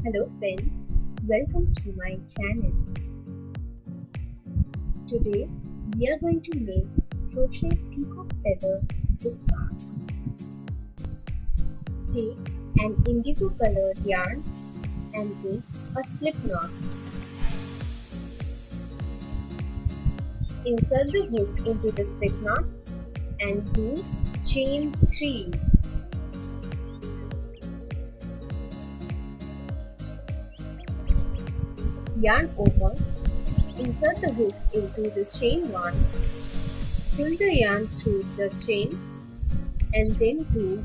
Hello friends, welcome to my channel. Today we are going to make crochet peacock feather bookmark. Take an indigo colored yarn and make a slip knot. Insert the hook into the slip knot and do chain 3. Yarn over, insert the hook into the chain 1, pull the yarn through the chain and then do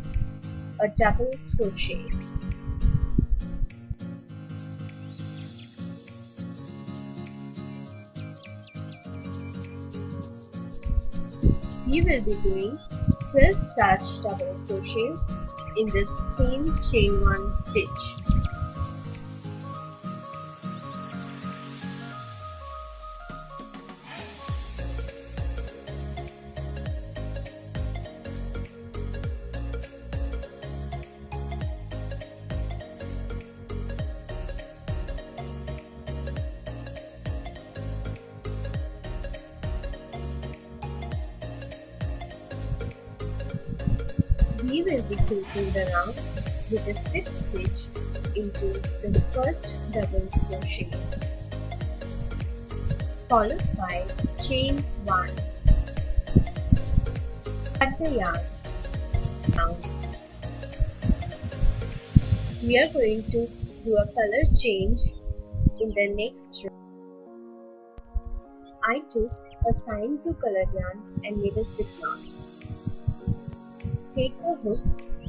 a double crochet. We will be doing 12 such double crochets in the same chain 1 stitch. We will be finishing the round with a slip stitch into the first double crochet, followed by chain 1. Cut the yarn down. We are going to do a color change in the next round. I took a cyan blue colored yarn and made a slip knot. Take the hook,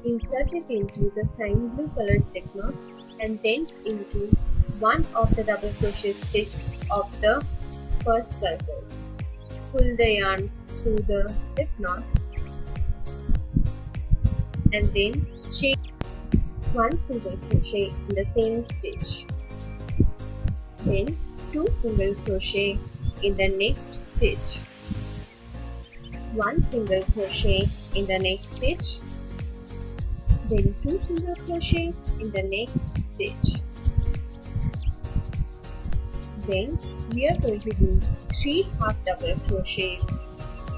insert it into the cyan blue colored slip knot and then into one of the double crochet stitch of the first circle. Pull the yarn through the slip knot and then chain 1 single crochet in the same stitch. Then 2 single crochet in the next stitch. 1 single crochet in the next stitch, then 2 single crochet in the next stitch. Then we are going to do 3 half double crochets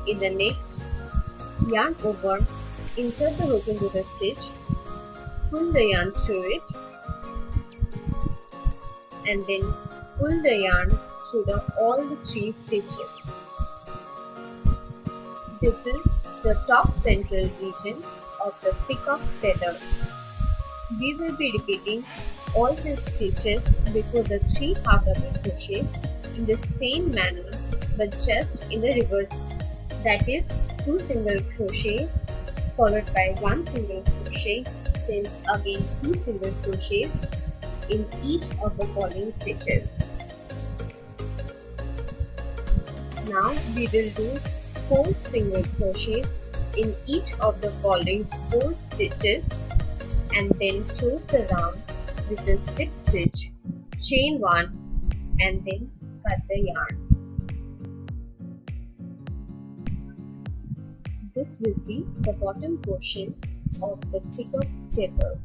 in the next. Yarn over, insert the hook into the stitch, pull the yarn through it and then pull the yarn through all the 3 stitches. This is the top central region of the peacock feather. We will be repeating all the stitches before the 3 half double crochets in the same manner but just in the reverse. That is 2 single crochets followed by 1 single crochet, then again 2 single crochets in each of the following stitches. Now we will do 4 single crochets in each of the following 4 stitches and then close the round with a slip stitch, chain 1 and then cut the yarn. This will be the bottom portion of the peacock feather.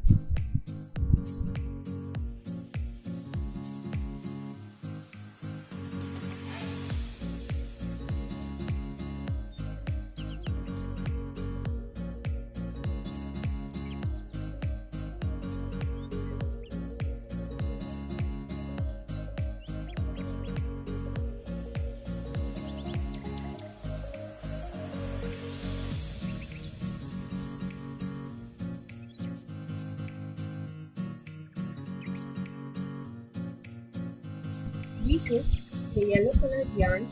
We took the yellow colored yarn,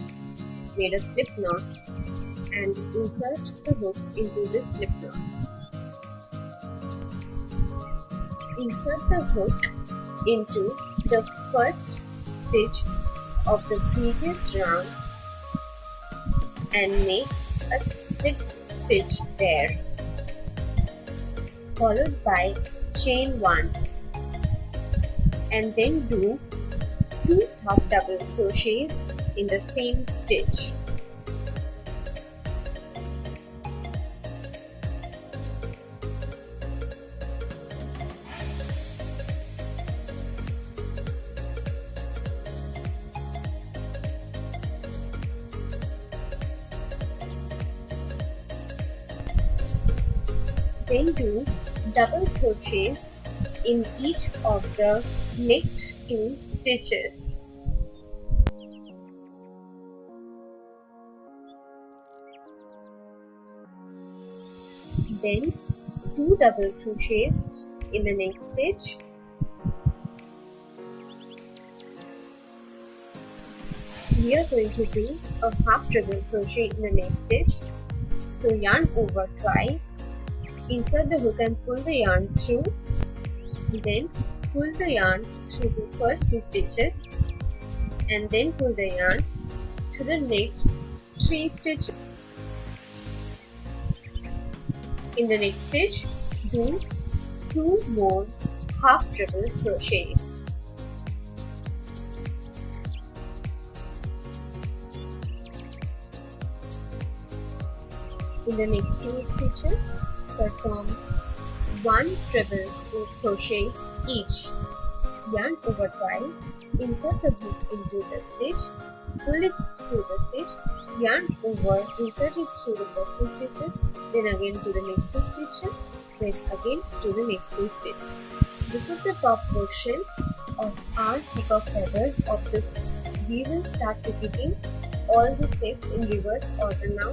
made a slip knot and insert the hook into this slip knot. Insert the hook into the first stitch of the previous round and make a slip stitch there, followed by chain 1 and then do 2 half double crochets in the same stitch. Then do double crochets in each of the next 2 stitches. Then 2 double crochets in the next stitch. We are going to do a half treble crochet in the next stitch. So yarn over twice, insert the hook and pull the yarn through, then pull the yarn through the first 2 stitches and then pull the yarn through the next 3 stitches. In the next stitch, do 2 more half treble crochets. In the next 2 stitches, perform 1 treble crochet each. Yarn over twice, insert the hook into the stitch, pull it through the stitch, yarn over, insert it through the first 2 stitches, then again to the next 2 stitches, then again to the next 2 stitches. This is the top portion of our peacock feathers of this. We will start repeating all the steps in reverse order now.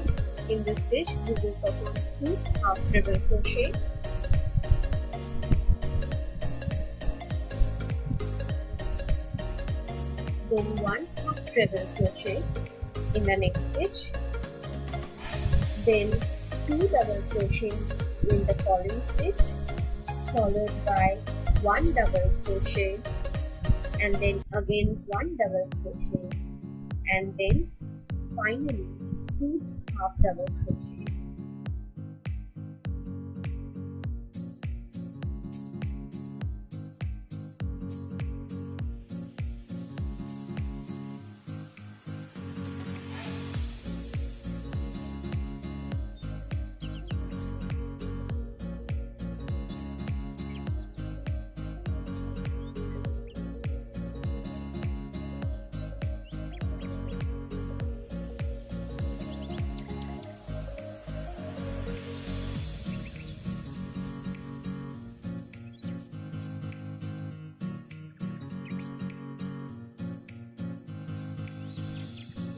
In this stitch, we will perform 2 half treble crochet, then 1 half treble crochet in the next stitch, then 2 double crochet in the following stitch, followed by 1 double crochet and then again 1 double crochet and then finally 2 half double crochets.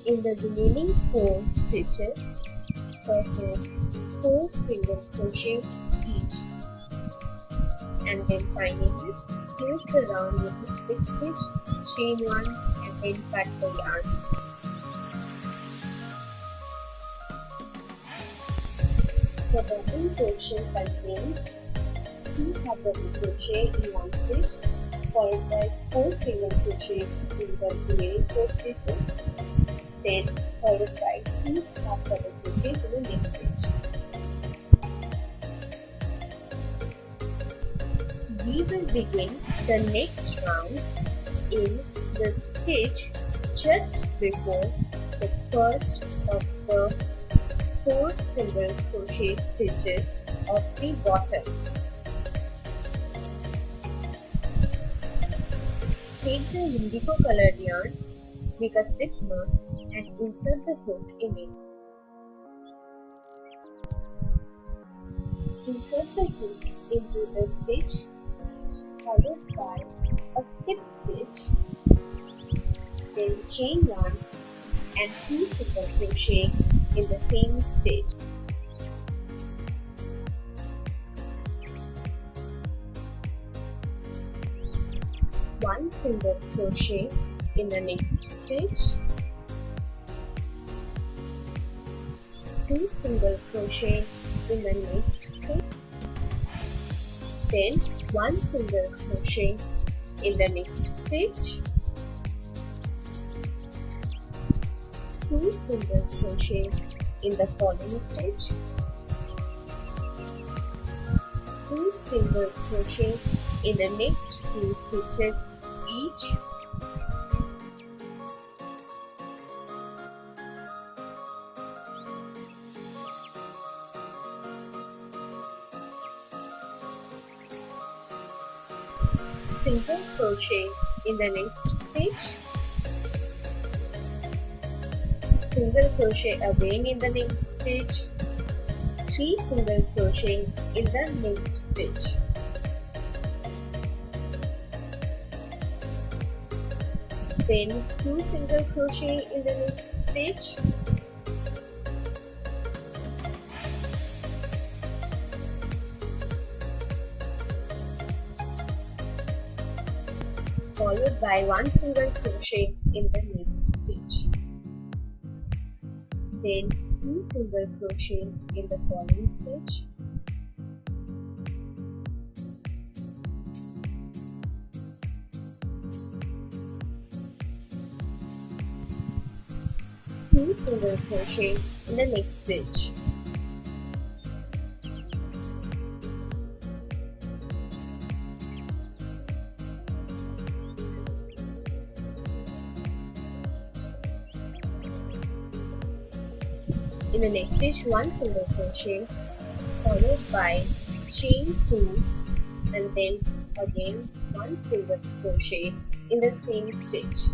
In the remaining 4 stitches, perform 4 single crochet each and then finally close the round with a slip stitch, chain 1 and then cut the yarn. The bottom portion contains 2 half double crochet in 1 stitch followed by 4 single crochets in the remaining 4 stitches, then followed by 2 half double crochets in the next stitch. We will begin the next round in the stitch just before the first of the 4 single crochet stitches of the bottom. Take the indigo colored yarn, make a slip knot and insert the hook in it. Insert the hook into the stitch followed by a slip stitch, then chain 1 and 2 single crochet in the same stitch. One single crochet in the next stitch, 2 single crochet in the next stitch, then 1 single crochet in the next stitch, 2 single crochet in the following stitch, 2 single crochet in the next few stitches each, single crochet in the next stitch, single crochet again in the next stitch, 3 single crochet in the next stitch. Then 2 single crochet in the next stitch. Followed by 1 single crochet in the next stitch. Then 2 single crochet in the following stitch. Two single crochet in the next stitch. In the next stitch, 1 single crochet followed by chain 2 and then again 1 single crochet in the same stitch.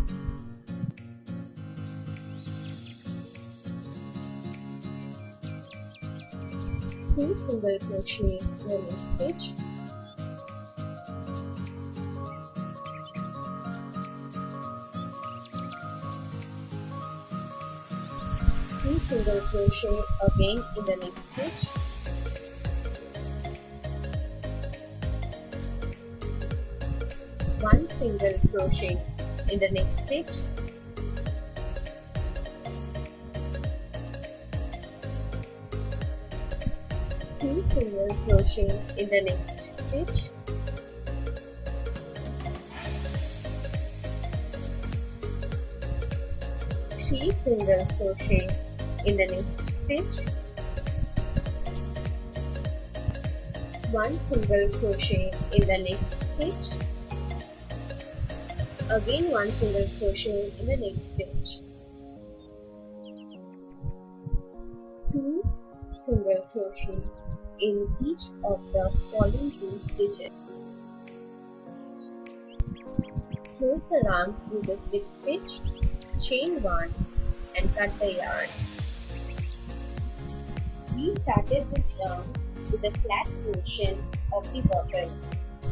Two single crochet in the next stitch. Two single crochet again in the next stitch. One single crochet in the next stitch. Two single crochet in the next stitch. Three single crochet in the next stitch. One single crochet in the next stitch. Again one single crochet in the next stitch. Two single crochet in each of the following 2 stitches. Close the round with a slip stitch, chain 1 and cut the yarn. We started this round with a flat portion of the bottom,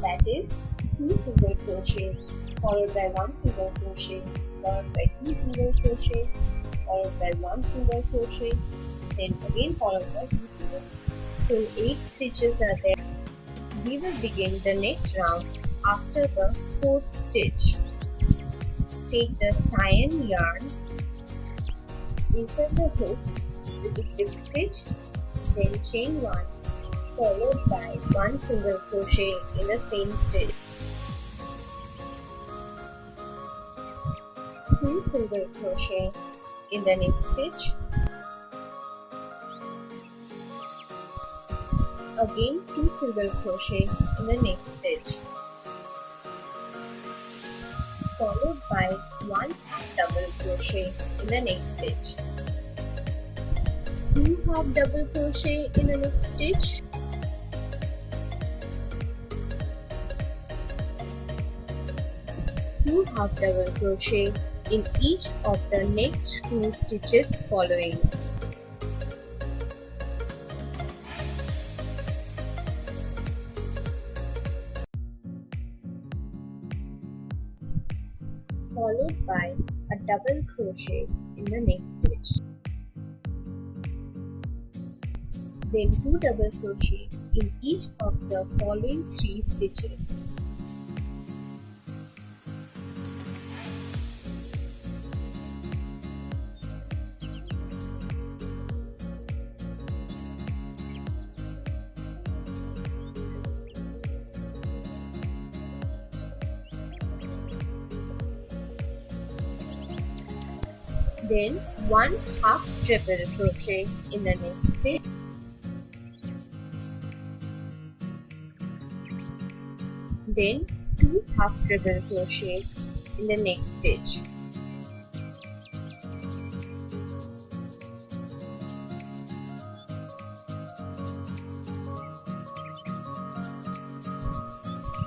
that is 2 single crochet followed by 1 single crochet followed by 2 single crochet followed by 1 single crochet, then again followed by 2 single. So 8 stitches are there. We will begin the next round after the 4th stitch. Take the cyan yarn, insert the hook with the slip stitch, then chain 1 followed by 1 single crochet in the same stitch. 2 single crochet in the next stitch. Again 2 single crochet in the next stitch, followed by 1 half double crochet in the next stitch. 2 half double crochet in the next stitch. Two half double crochet in each of the next 2 stitches following. Followed by a double crochet in the next stitch. Then 2 double crochet in each of the following 3 stitches. Then 1 half treble crochet in the next stitch. Then 2 half treble crochets in the next stitch.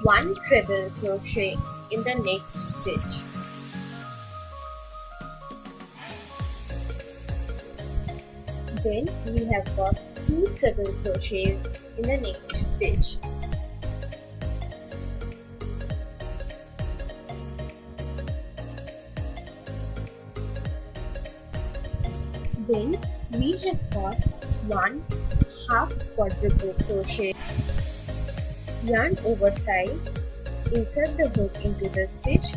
One treble crochet in the next stitch. Then we have got 2 2 treble crochets in the next stitch. Then we have got 1 half quadruple crochet. Yarn over ties, insert the hook into the stitch,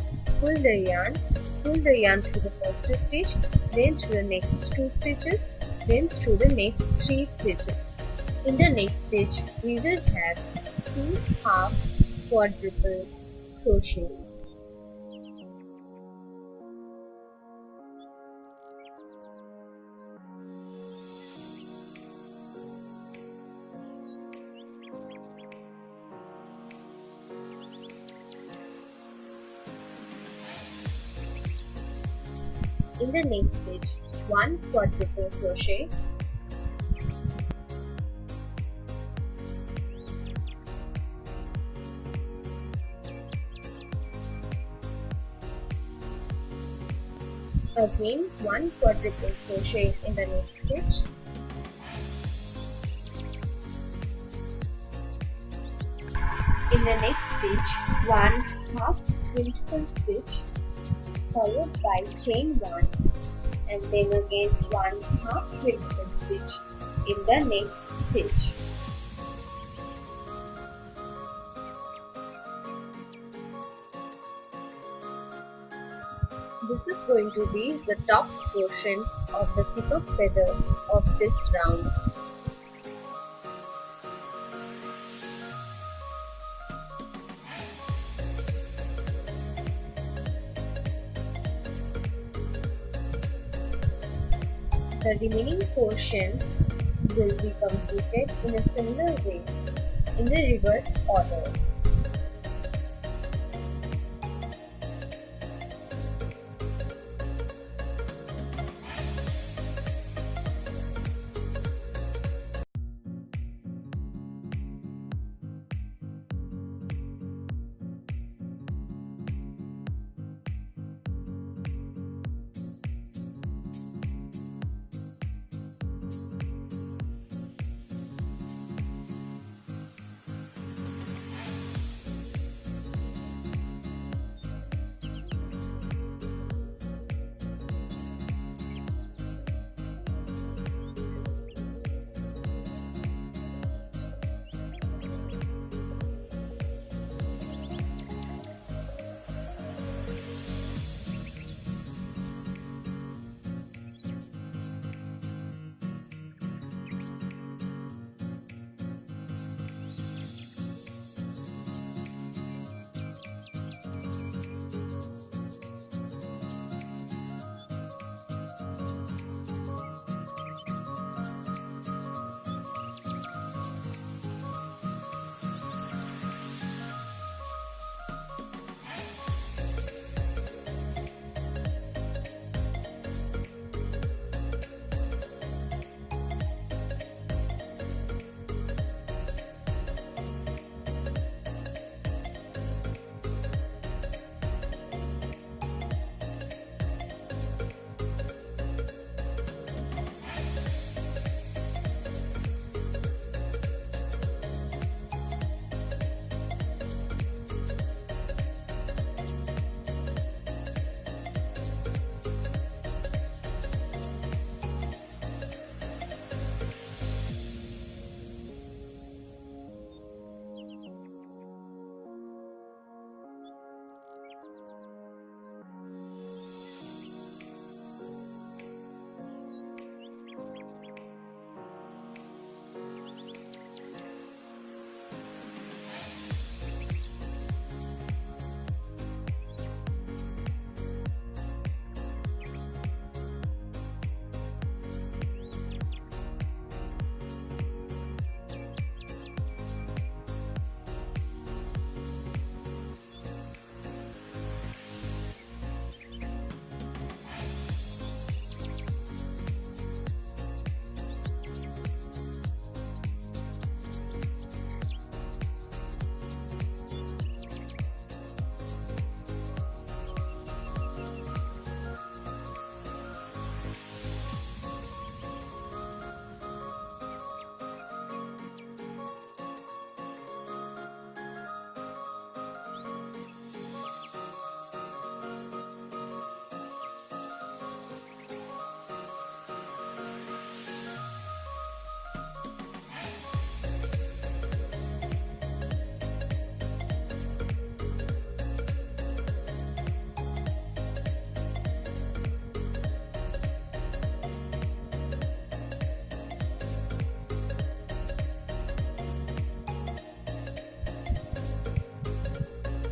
pull the yarn through the first stitch, then through the next 2 stitches, then through the next 3 stitches. In the next stitch, we will have 2 half quadruple crochets. In the next stitch, 1 quadruple crochet, again 1 quadruple crochet in the next stitch, in the next stitch 1 half principal stitch followed by chain 1 and then again 1 half principal stitch in the next stitch. This is going to be the top portion of the peacock feather of this round. The remaining portions will be completed in a similar way in the reverse order.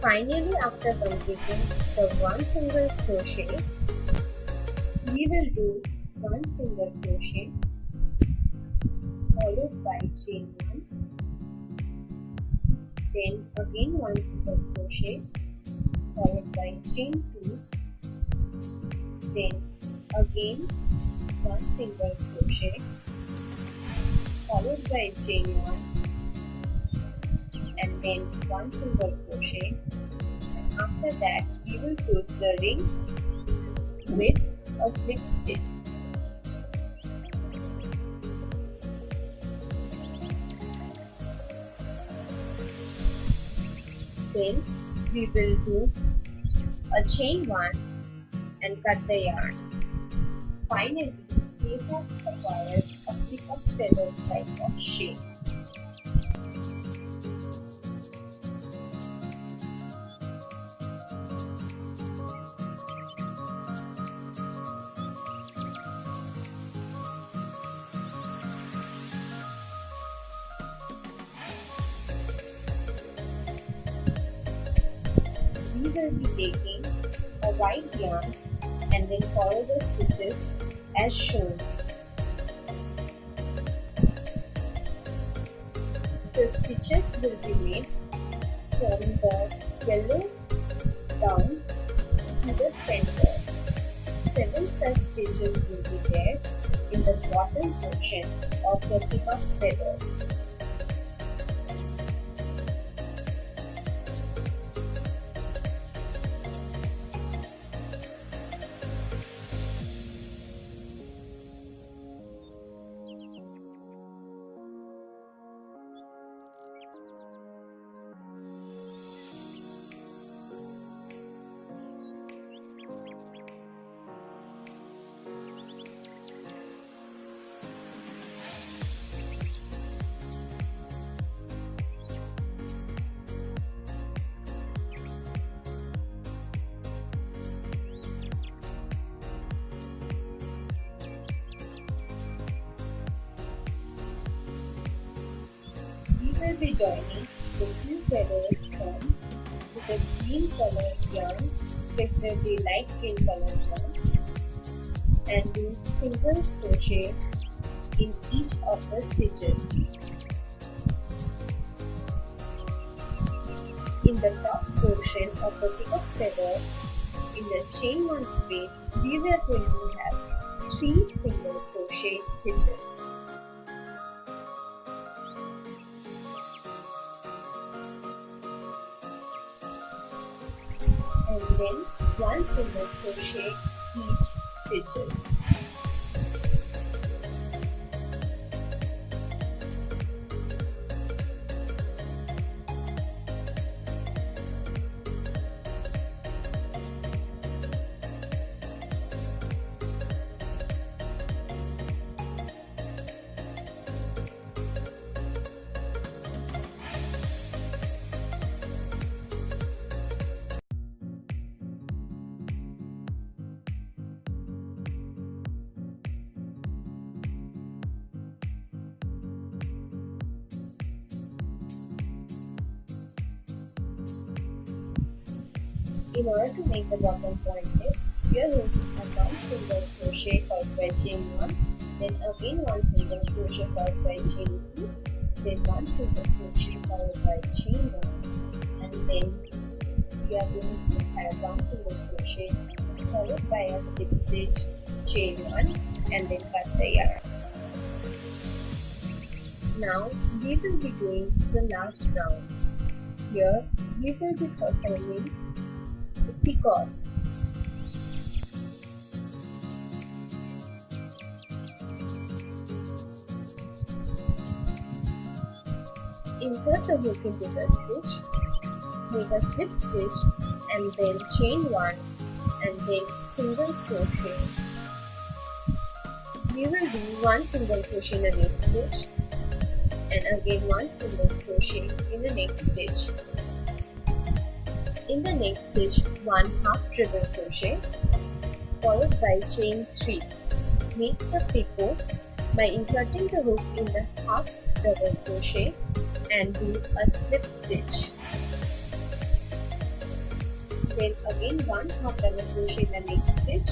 Finally, after completing the one single crochet, we will do one single crochet followed by chain 1, then again one single crochet followed by chain 2, then again one single crochet followed by chain 1, and then one single crochet, and after that we will close the ring with a slip stitch. Then we will do a chain 1 and cut the yarn. Finally, we have acquired a peacock feather type of shape. We will be taking a white yarn and then follow the stitches as shown. The stitches will be made from the yellow down to the center. 7 such stitches will be there in the bottom portion of the peacock feather. We will be joining the two feathers from with a green colored yarn, preferably light green colored yarn, and do single crochet in each of the stitches. In the top portion of the peacock feather, in the chain 1 space, we are going to have 3 single crochet stitches. And then one single crochet each stitches. In order to make the bottom pointed, we are going to have one single crochet followed by chain 1, then again one single crochet followed by chain 2, then one single crochet followed by chain 1, and then we are going to have one single crochet followed by a slip stitch, chain 1, and then cut the yarn. Now we will be doing the last round. Here we will be performing the peacocks. Insert the hook into the stitch, make a slip stitch and then chain 1 and then single crochet. We will do one single crochet in the next stitch and again one single crochet in the next stitch. In the next stitch, one half treble crochet followed by chain 3. Make the picot by inserting the hook in the half double crochet and do a slip stitch. Then again 1 half double crochet in the next stitch,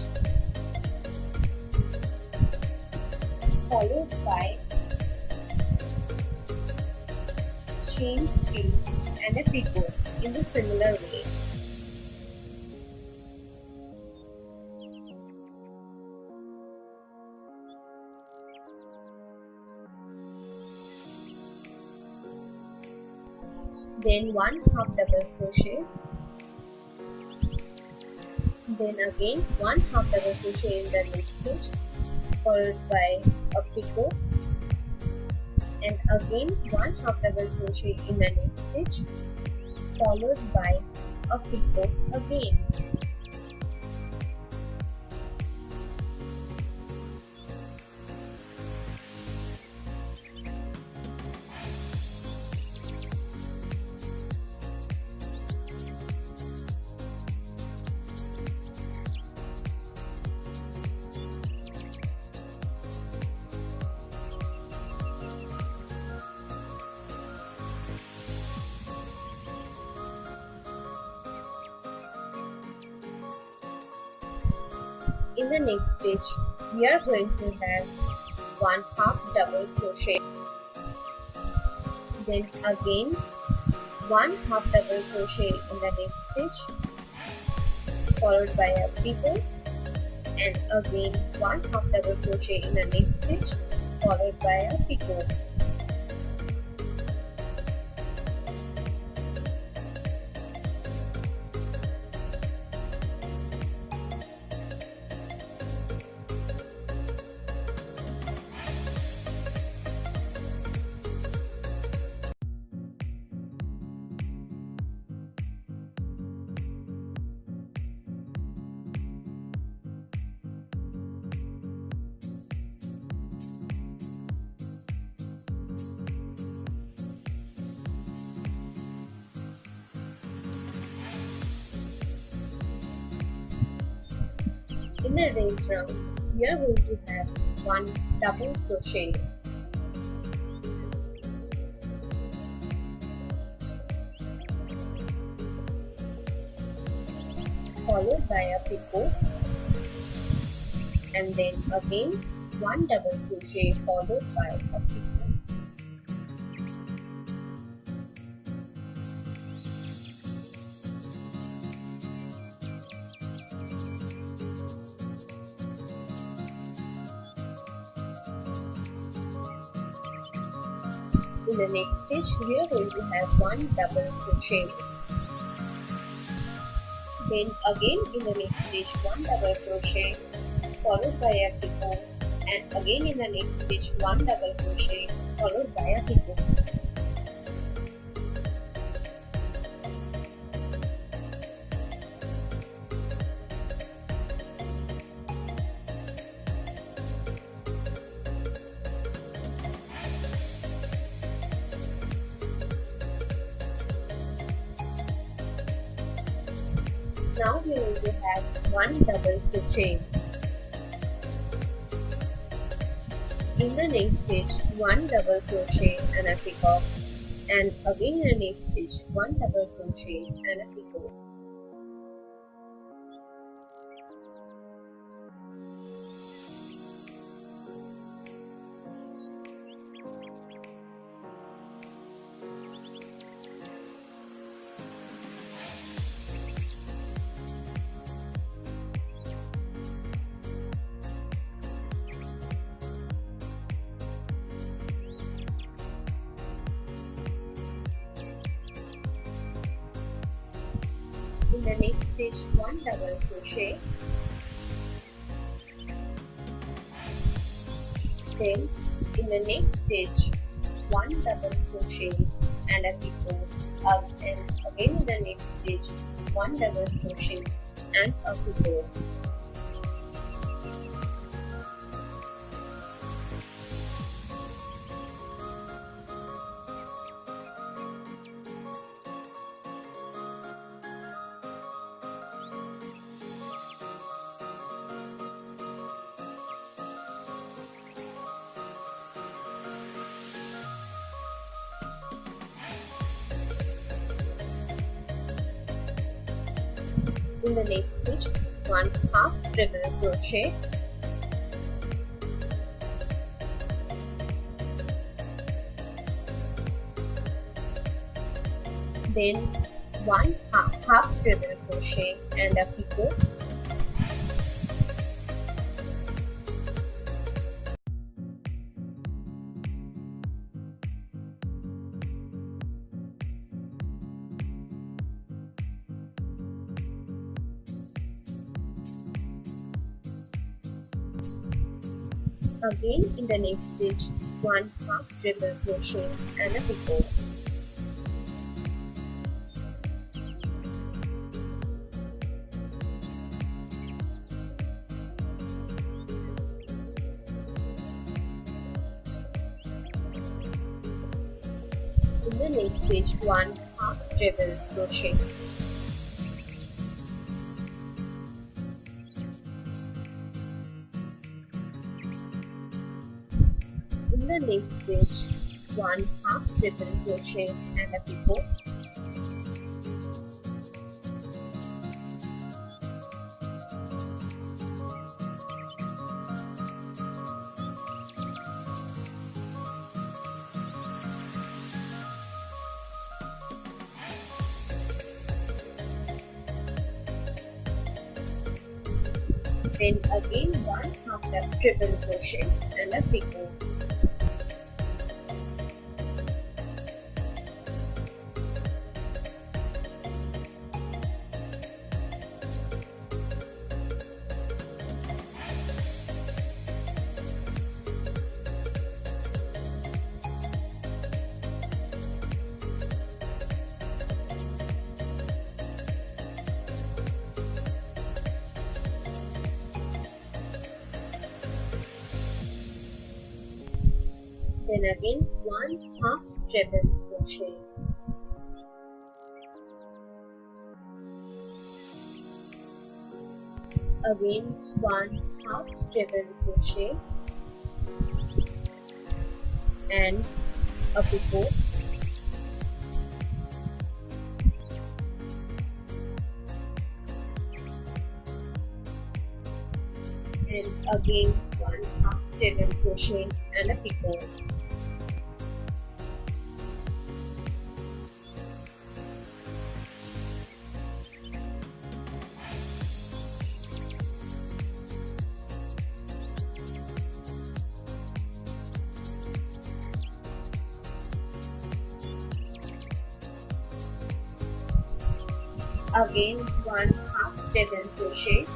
followed by chain 3 and a picot in the similar way. Then 1 half double crochet, then again 1 half double crochet in the next stitch, followed by a picot, and again 1 half double crochet in the next stitch, followed by a picot again. In the next stitch, we are going to have 1 half double crochet, then again 1 half double crochet in the next stitch, followed by a picot, and again 1 half double crochet in the next stitch, followed by a picot. In the next round, we are going to have 1 double crochet, followed by a picot, and then again 1 double crochet followed by a picot. In the next stitch, we are going to have 1 double crochet. Then again in the next stitch, 1 double crochet, followed by a picot, and again in the next stitch, 1 double crochet, followed by a picot. Now we are going to have 1 double crochet. In the next stitch, 1 double crochet and a picot, and again in the next stitch, 1 double crochet and a picot. In the next stitch, 1 double crochet, then in the next stitch, 1 double crochet and a picot, and again in the next stitch, 1 double crochet and a picot. In the next stitch, 1 half treble crochet, then 1 half treble crochet and a pivot. Again in the next stitch, 1 half treble crochet and a pivot. In the next stitch, 1 half treble crochet. In the next stitch, 1 half treble crochet and a pivot. Then again 1 half treble crochet and a pivot. Then again 1 half treble crochet. Again 1 half treble crochet and a pivot. And again 1 half treble crochet and a pivot. Again 1 half treble crochet,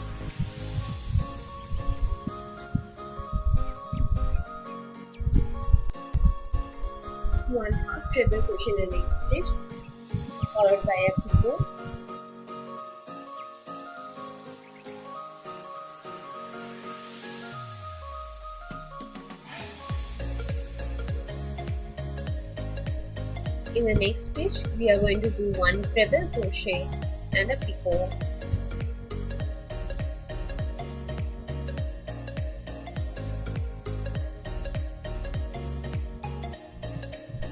one half treble crochet in the next stitch, followed by a pivot. In the next stitch, we are going to do one treble crochet and a pivot.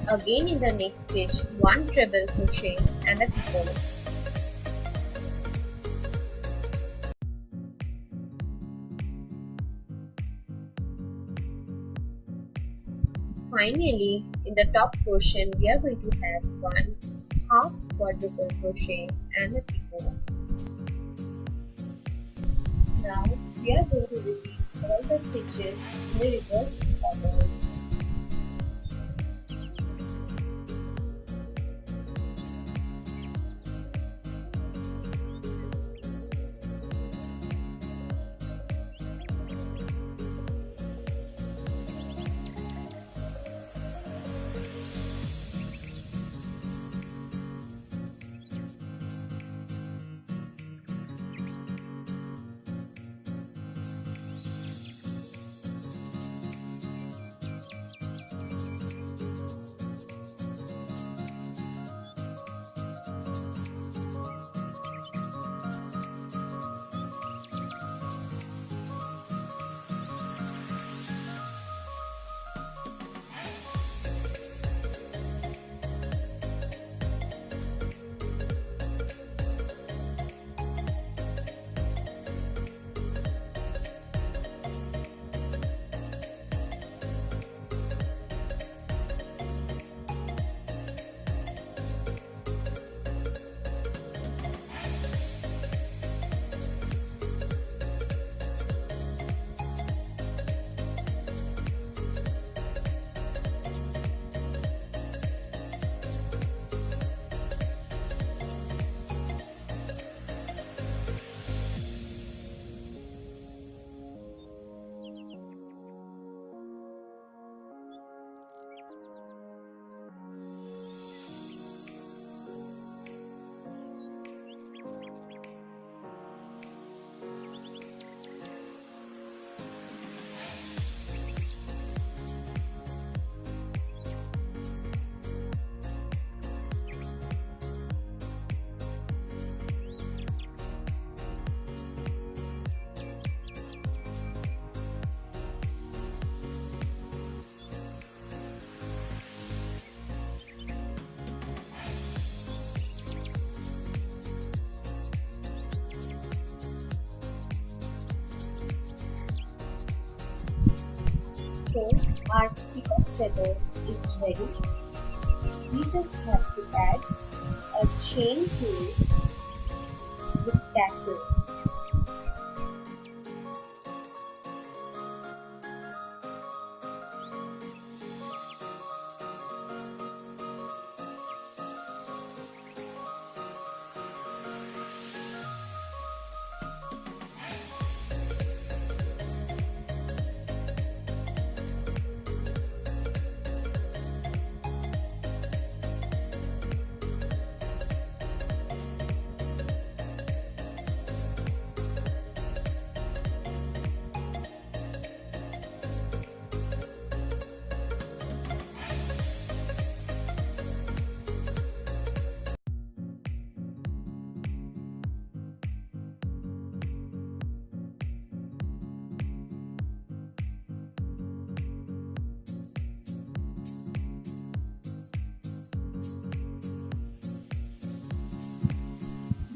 Again in the next stitch, one treble crochet and a pivot. Finally, in the top portion, we are going to have one half quadruple crochet and a pivot. Now, we are going to repeat all the stitches in the reverse orders. So our peacock feather is ready. We just have to add a chain to it with tassels.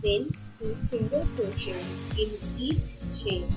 Then do single crochet in each chain.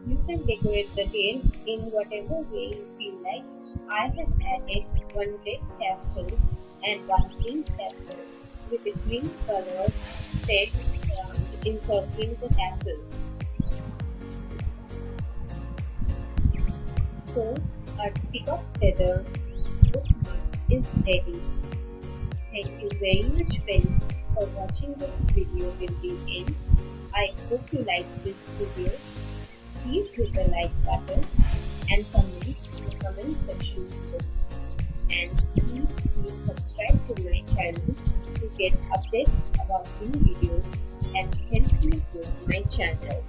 You can decorate the tail in whatever way you feel like. I have added one red tassel and one pink tassel with a green color thread encircling the tassels. So our peacock feather bookmark is ready. Thank you very much friends for watching this video till the end. I hope you liked this video. Please hit the like button and comment in the comment section below. And please subscribe to my channel to get updates about new videos and help me grow my channel.